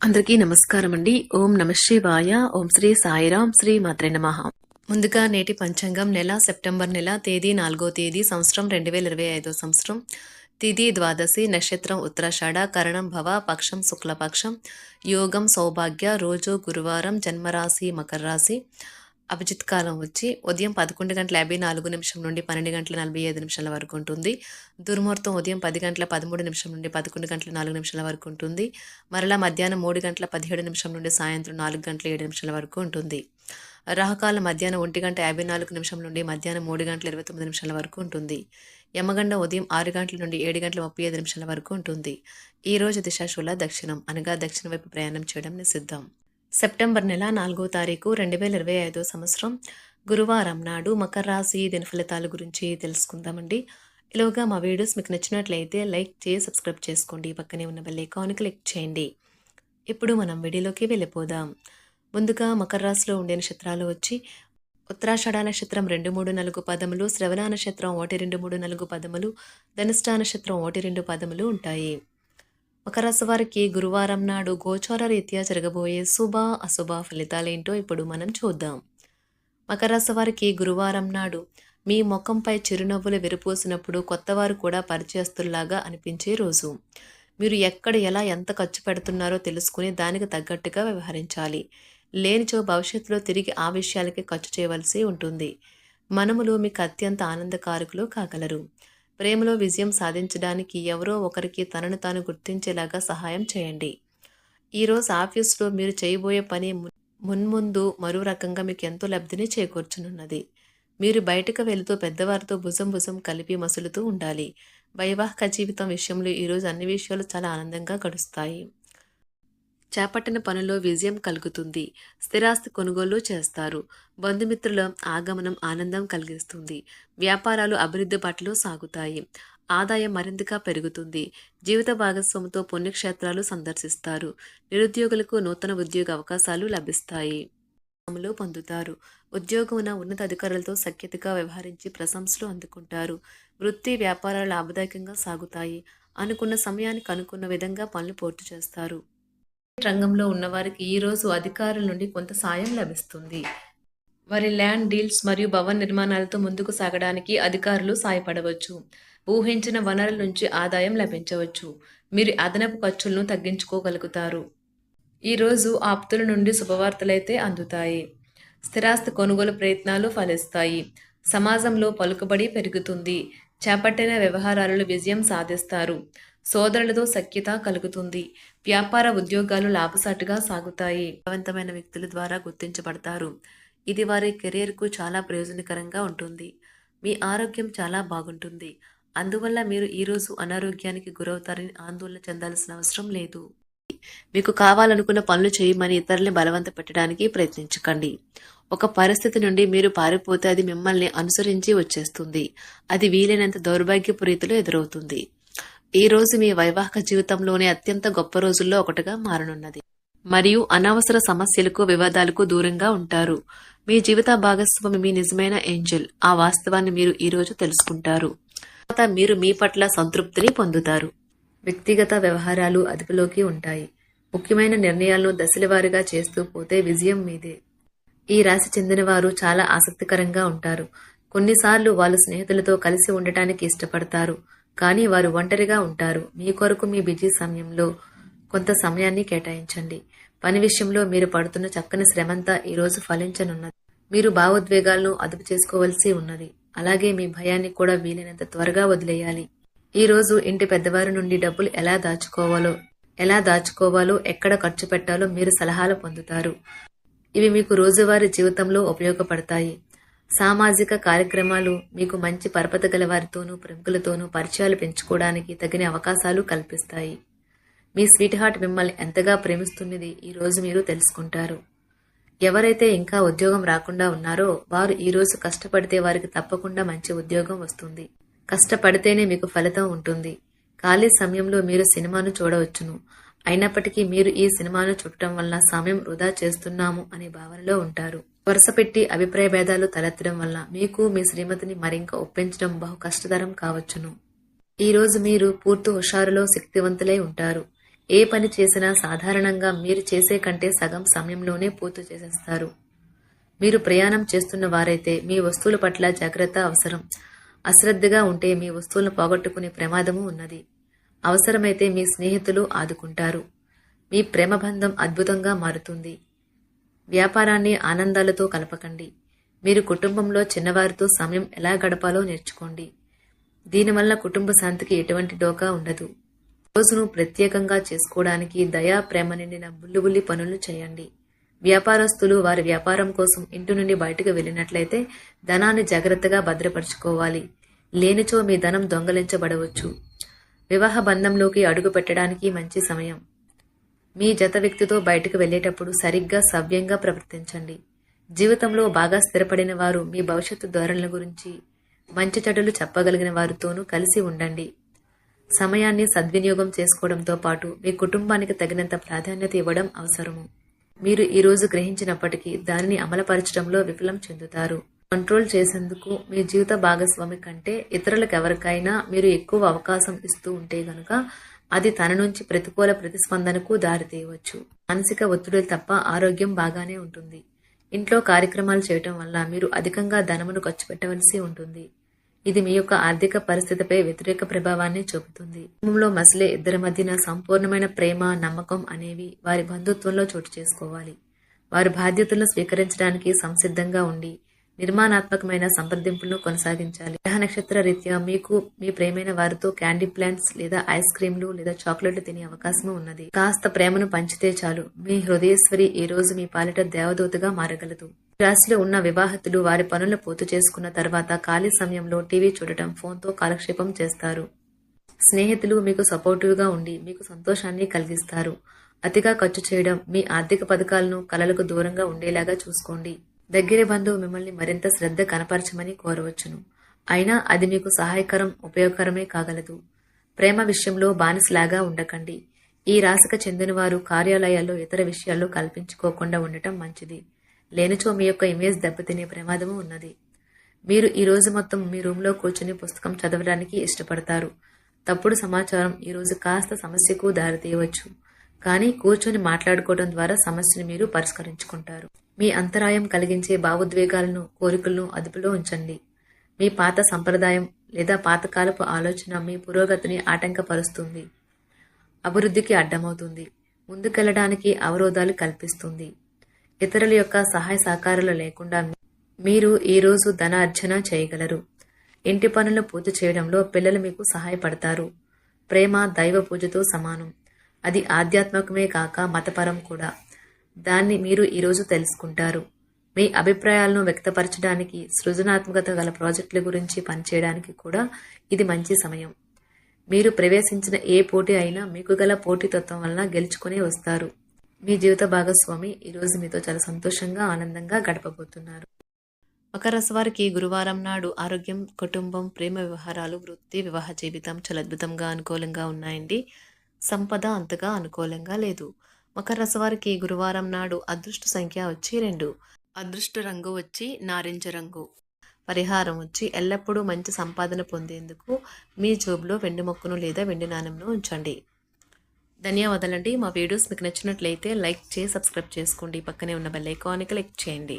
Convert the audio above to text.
అందరికీ నమస్కారం అండి. ఓం నమ శివాయ. ఓం శ్రీ సాయిరాం. శ్రీ మాత్రే నమః. ముందుగా నేటి పంచాంగం నెల సెప్టెంబర్ నెల తేదీ 4వ తేదీ సంవత్సరం 2025 సంవత్సరం. తిథి ద్వాదశి, నక్షత్రం ఉత్తరాషాఢ, కరణం భవ, పక్షం శుక్లపక్షం, యోగం సౌభాగ్య, రోజు గురువారం, జన్మరాశి మకర రాశి. అభిజిత్ కాలం వచ్చి ఉదయం 11:54 నుండి 12:45 వరకు ఉంటుంది. దుర్ముహూర్తం ఉదయం 10:13 నుండి 11:04 వరకు ఉంటుంది. మరలా మధ్యాహ్నం 3:17 నుండి సాయంత్రం 4:07 వరకు ఉంటుంది. రాహుకాలం మధ్యాహ్నం 1:54 నుండి మధ్యాహ్నం 3:29 వరకు ఉంటుంది. యమగండం ఉదయం 6 గంటల నుండి 7:35 వరకు ఉంటుంది. ఈ రోజు దిశాశూల దక్షిణం అనగా దక్షిణ వైపు ప్రయాణం చేయడం నిషిద్ధం. సెప్టెంబర్ నెల 4వ తారీఖు 2025 సంవత్సరం గురువారం నాడు మకర రాశి దిన ఫలితాల గురించి తెలుసుకుందామండి. ఇలాగా మా వీడియోస్ మీకు నచ్చినట్లయితే లైక్ చేసి సబ్స్క్రైబ్ చేసుకోండి. పక్కనే ఉన్న బెల్ ఐకాన్ క్లిక్ చేయండి. ఇప్పుడు మనం వీడియోలోకి వెళ్ళిపోదాం. ముందుగా మకర రాశిలో ఉండే నక్షత్రాలు వచ్చి ఉత్తరాషాఢ నక్షత్రం 2, 3, 4 పదములు, శ్రవణ నక్షత్రం 1, 2, 3, 4 పదములు, ధనిష్ట నక్షత్రం 1, 2 పదములు ఉంటాయి. మకర రాశి వారికి గురువారం నాడు గోచార రీత్యా జరగబోయే శుభ అశుభ ఫలితాలేంటో ఇప్పుడు మనం చూద్దాం. మకర రాశి వారికి గురువారం నాడు మీ ముఖంపై చిరునవ్వులు విరపోసినప్పుడు కొత్తవారు కూడా పరిచయస్తుల్లాగా అనిపించే రోజు. మీరు ఎక్కడ ఎలా ఎంత ఖర్చు పెడుతున్నారో తెలుసుకుని దానికి తగ్గట్టుగా వ్యవహరించాలి. లేనిచో భవిష్యత్తులో తిరిగి ఆ విషయాలకి ఖర్చు చేయవలసి ఉంటుంది. మనములు మీకు అత్యంత ఆనందకారకులు కాగలరు. ప్రేమలో విజయం సాధించడానికి ఎవరో ఒకరికి తనను తాను గుర్తించేలాగా సహాయం చేయండి. ఈరోజు ఆఫీసులో మీరు చేయబోయే పని మున్ముందు మరో రకంగా మీకు ఎంతో లబ్ధిని చేకూర్చునున్నది. మీరు బయటకు వెళుతూ పెద్దవారితో భుజం కలిపి మసులుతూ ఉండాలి. వైవాహిక జీవితం విషయంలో ఈరోజు అన్ని విషయాలు చాలా ఆనందంగా గడుస్తాయి. చేపట్టిన పనుల్లో విజయం కలుగుతుంది. స్థిరాస్తి కొనుగోలు చేస్తారు. బంధుమిత్రుల ఆగమనం ఆనందం కలిగిస్తుంది. వ్యాపారాలు అభివృద్ధి బాటలో సాగుతాయి. ఆదాయం మరింతగా పెరుగుతుంది. జీవిత భాగస్వామితో పుణ్యక్షేత్రాలు సందర్శిస్తారు. నిరుద్యోగులకు నూతన ఉద్యోగ అవకాశాలు లభిస్తాయి. పొందుతారు. ఉద్యోగమున ఉన్నత అధికారులతో సఖ్యతగా వ్యవహరించి ప్రశంసలు అందుకుంటారు. వృత్తి వ్యాపారాలు లాభదాయకంగా సాగుతాయి. అనుకున్న సమయానికి అనుకున్న విధంగా పనులు పూర్తి చేస్తారు. రంగంలో ఉన్నవారికి ఈరోజు అధికారుల నుండి కొంత సాయం లభిస్తుంది. వారి ల్యాండ్ డీల్స్ మరియు భవన నిర్మాణాలతో ముందుకు సాగడానికి అధికారులు సాయపడవచ్చు. ఊహించిన వనరుల నుంచి ఆదాయం లభించవచ్చు. మీరు అదనపు ఖర్చులను తగ్గించుకోగలుగుతారు. ఈరోజు ఆప్తుల నుండి శుభవార్తలైతే అందుతాయి. స్థిరాస్తి కొనుగోలు ప్రయత్నాలు ఫలిస్తాయి. సమాజంలో పలుకుబడి పెరుగుతుంది. చేపట్టిన వ్యవహారాలలో విజయం సాధిస్తారు. సోదరులతో సఖ్యత కలుగుతుంది. వ్యాపార ఉద్యోగాలు లాభసాటిగా సాగుతాయి. బలవంతమైన వ్యక్తుల ద్వారా గుర్తించబడతారు. ఇది వారి కెరీర్కు చాలా ప్రయోజనకరంగా ఉంటుంది. మీ ఆరోగ్యం చాలా బాగుంటుంది. అందువల్ల మీరు ఈరోజు అనారోగ్యానికి గురవుతారని ఆందోళన చెందాల్సిన అవసరం లేదు. మీకు కావాలనుకున్న పనులు చేయమని ఇతరుల్ని బలవంత పెట్టడానికి ప్రయత్నించకండి. ఒక పరిస్థితి నుండి మీరు పారిపోతే అది మిమ్మల్ని అనుసరించి వచ్చేస్తుంది. అది వీలైనంత దౌర్భాగ్యపు రీతిలో ఎదురవుతుంది. ఈ రోజు మీ వైవాహిక జీవితంలోనే అత్యంత గొప్ప రోజుల్లో ఒకటిగా మారనున్నది. మరియు అనవసర సమస్యలకు వివాదాలకు దూరంగా ఉంటారు. మీ జీవిత భాగస్వామి మీ నిజమైన ఏంజెల్. ఆ వాస్తవాన్ని మీరు ఈ రోజు తెలుసుకుంటారు. తర్వాత మీరు మీ పట్ల సంతృప్తిని పొందుతారు. వ్యక్తిగత వ్యవహారాలు అదుపులోకి ఉంటాయి. ముఖ్యమైన నిర్ణయాలను దశలవారీగా చేస్తూ పోతే విజయం మీదే. ఈ రాశి చెందిన వారు చాలా ఆసక్తికరంగా ఉంటారు. కొన్నిసార్లు వాళ్ళు స్నేహితులతో కలిసి ఉండటానికి ఇష్టపడతారు. కానీ వారు ఒంటరిగా ఉంటారు. మీ కొరకు మీ బిజీ సమయంలో కొంత సమయాన్ని కేటాయించండి. పని విషయంలో మీరు పడుతున్న చక్కని శ్రమంతా ఈరోజు ఫలించనున్నది. మీరు భావోద్వేగాలను అదుపు చేసుకోవలసి ఉన్నది. అలాగే మీ భయాన్ని కూడా వీలైనంత త్వరగా వదిలేయాలి. ఈ రోజు ఇంటి పెద్దవారి నుండి డబ్బులు ఎలా దాచుకోవాలో ఎక్కడ ఖర్చు పెట్టాలో మీరు సలహాలు పొందుతారు. ఇవి మీకు రోజువారీ జీవితంలో ఉపయోగపడతాయి. సామాజిక కార్యక్రమాలు మీకు మంచి పరపతి గల వారితోనూ ప్రముఖులతోనూ పరిచయాలు పెంచుకోవడానికి తగిన అవకాశాలు కల్పిస్తాయి. మీ స్వీట్ హార్ట్ మిమ్మల్ని ఎంతగా ప్రేమిస్తున్నది ఈ రోజు మీరు తెలుసుకుంటారు. ఎవరైతే ఇంకా ఉద్యోగం రాకుండా ఉన్నారో వారు ఈ రోజు కష్టపడితే వారికి తప్పకుండా మంచి ఉద్యోగం వస్తుంది. కష్టపడితేనే మీకు ఫలితం ఉంటుంది. ఖాళీ సమయంలో మీరు సినిమాను చూడవచ్చును. అయినప్పటికీ మీరు ఈ సినిమాను చూడటం వల్ల సమయం వృధా చేస్తున్నాము అనే భావనలో ఉంటారు. వరుసపెట్టి అభిప్రాయ భేదాలు తలెత్తడం వల్ల మీకు మీ శ్రీమతిని మరింక ఒప్పించడం బహు కష్టతరం కావచ్చును. ఈ రోజు మీరు పూర్తి హుషారులో శక్తివంతులై ఉంటారు. ఏ పని చేసినా సాధారణంగా మీరు చేసే కంటే సగం సమయంలోనే పూర్తి చేసేస్తారు. మీరు ప్రయాణం చేస్తున్న వారైతే మీ వస్తువుల పట్ల జాగ్రత్త అవసరం. అశ్రద్ధగా ఉంటే మీ వస్తువులను పోగొట్టుకునే ప్రమాదము ఉన్నది. అవసరమైతే మీ స్నేహితులు ఆదుకుంటారు. మీ ప్రేమ బంధం అద్భుతంగా మారుతుంది. వ్యాపారాన్ని ఆనందాలతో కలపకండి. మీరు కుటుంబంలో చిన్నవారితో సమయం ఎలా గడపాలో నేర్చుకోండి. దీనివల్ల కుటుంబ శాంతికి ఎటువంటి డోకా ఉండదు. రోజును ప్రత్యేకంగా చేసుకోవడానికి దయా ప్రేమ నిండిన బుల్లిబుల్లి పనులు చేయండి. వ్యాపారస్తులు వారి వ్యాపారం కోసం ఇంటి నుండి బయటకు వెళ్ళినట్లయితే ధనాన్ని జాగ్రత్తగా భద్రపరుచుకోవాలి. లేనిచో మీ ధనం దొంగలించబడవచ్చు. వివాహ బంధంలోకి అడుగు పెట్టడానికి మంచి సమయం. మీ జత వ్యక్తితో బయటకు వెళ్లేటప్పుడు సరిగ్గా సవ్యంగా ప్రవర్తించండి. జీవితంలో బాగా స్థిరపడిన వారు మీ భవిష్యత్తు ధోరణుల గురించి మంచి చెడులు చెప్పగలిగిన వారితోనూ కలిసి ఉండండి. సమయాన్ని సద్వినియోగం చేసుకోవడంతో పాటు మీ కుటుంబానికి తగినంత ప్రాధాన్యత ఇవ్వడం అవసరము. మీరు ఈ రోజు గ్రహించినప్పటికీ దానిని అమలుపరచడంలో విఫలం చెందుతారు. కంట్రోల్ చేసేందుకు మీ జీవిత భాగస్వామి కంటే ఇతరులకు ఎవరికైనా మీరు ఎక్కువ అవకాశం ఇస్తూ ఉంటే గనుక అది తన నుంచి ప్రతికూల ప్రతిస్పందనకు దారితీయవచ్చు. మానసిక ఒత్తిడులు తప్ప ఆరోగ్యం బాగానే ఉంటుంది. ఇంట్లో కార్యక్రమాలు చేయటం వల్ల మీరు అధికంగా ధనమును ఖర్చు పెట్టవలసి ఉంటుంది. ఇది మీ యొక్క ఆర్థిక పరిస్థితిపై వ్యతిరేక ప్రభావాన్ని చూపుతుంది. కుటుంబంలో మసలే ఇద్దరి మధ్యన సంపూర్ణమైన ప్రేమ, నమ్మకం అనేవి వారి బంధుత్వంలో చోటు చేసుకోవాలి. వారి బాధ్యతలను స్వీకరించడానికి సంసిద్ధంగా ఉండి నిర్మాణాత్మకమైన సంప్రదింపులను కొనసాగించాలి. గ్రహ నక్షత్ర రీత్యా మీకు మీ ప్రేమైన వారితో క్యాండీ ప్లాంట్స్ లేదా ఐస్ క్రీంలు లేదా చాక్లెట్లు తినే అవకాశం ఉన్నది. కాస్త ప్రేమను పంచితే చాలు మీ హృదయేశ్వరి ఈ రోజు మీ పాలిట దేవదూతగా మారగలదు. రాశిలో ఉన్న వివాహితులు వారి పనులను పూర్తి చేసుకున్న తర్వాత ఖాళీ సమయంలో టీవీ చూడటం, ఫోన్తో కాలక్షేపం చేస్తారు. స్నేహితులు మీకు సపోర్టివ్గా ఉండి మీకు సంతోషాన్ని కలిగిస్తారు. అతిగా ఖర్చు చేయడం, మీ ఆర్థిక పథకాలను కలలకు దూరంగా ఉండేలాగా చూసుకోండి. దగ్గరి బంధువు మిమ్మల్ని మరింత శ్రద్ధ కనపరచమని కోరవచ్చును. అయినా అది మీకు సహాయకరం, ఉపయోగకరమే కాగలదు. ప్రేమ విషయంలో బానిసలాగా ఉండకండి. ఈ రాశికి చెందిన వారు కార్యాలయాల్లో ఇతర విషయాల్లో కల్పించుకోకుండా ఉండటం మంచిది. లేనిచో మీ యొక్క ఇమేజ్ దెబ్బతినే ప్రమాదము ఉన్నది. మీరు ఈ రోజు మొత్తం మీ రూమ్లో కూర్చుని పుస్తకం చదవడానికి ఇష్టపడతారు. తప్పుడు సమాచారం ఈ రోజు కాస్త సమస్యకు దారితీయవచ్చు. కానీ కూర్చొని మాట్లాడుకోవడం ద్వారా సమస్యను మీరు పరిష్కరించుకుంటారు. మీ అంతరాయం కలిగించే భావోద్వేగాలను, కోరికలను అదుపులో ఉంచండి. మీ పాత సంప్రదాయం లేదా పాతకాలపు ఆలోచన మీ పురోగతిని ఆటంకపరుస్తుంది, అభివృద్ధికి అడ్డమవుతుంది, ముందుకెళ్లడానికి అవరోధాలు కల్పిస్తుంది. ఇతరుల యొక్క సహాయ సహకారాలు లేకుండా మీరు ఈ రోజు ధనార్జన చేయగలరు. ఇంటి పనులను పూర్తి చేయడంలో పిల్లలు మీకు సహాయపడతారు. ప్రేమ దైవ పూజతో సమానం. అది ఆధ్యాత్మికమే కాక మతపరం కూడా. దాన్ని మీరు ఈరోజు తెలుసుకుంటారు. మీ అభిప్రాయాలను వ్యక్తపరచడానికి, సృజనాత్మకత గల ప్రాజెక్టుల గురించి పనిచేయడానికి కూడా ఇది మంచి సమయం. మీరు ప్రవేశించిన ఏ పోటీ అయినా మీకు గల పోటీతత్వం వలన గెలుచుకునే వస్తారు. మీ జీవిత భాగస్వామి ఈరోజు మీతో చాలా సంతోషంగా, ఆనందంగా గడపబోతున్నారు. మకర రాశి వారికి గురువారం నాడు ఆరోగ్యం, కుటుంబం, ప్రేమ వ్యవహారాలు, వృత్తి, వివాహ జీవితం చాలా అద్భుతంగా అనుకూలంగా ఉన్నాయండి. సంపద అంతగా అనుకూలంగా లేదు. మకర రాశి వారికి గురువారం నాడు అదృష్ట సంఖ్య వచ్చి 2, అదృష్ట రంగు వచ్చి నారింజ రంగు. పరిహారం వచ్చి ఎల్లప్పుడూ మంచి సంపాదన పొందేందుకు మీ జోబులో వెండి మొక్కను లేదా వెండి నాణెంను ఉంచండి. ధన్యవాదాలండి. మా వీడియోస్ మీకు నచ్చినట్లయితే లైక్ చేసి సబ్స్క్రైబ్ చేసుకోండి. పక్కనే ఉన్న బెల్ ఐకాన్ని క్లిక్ చేయండి.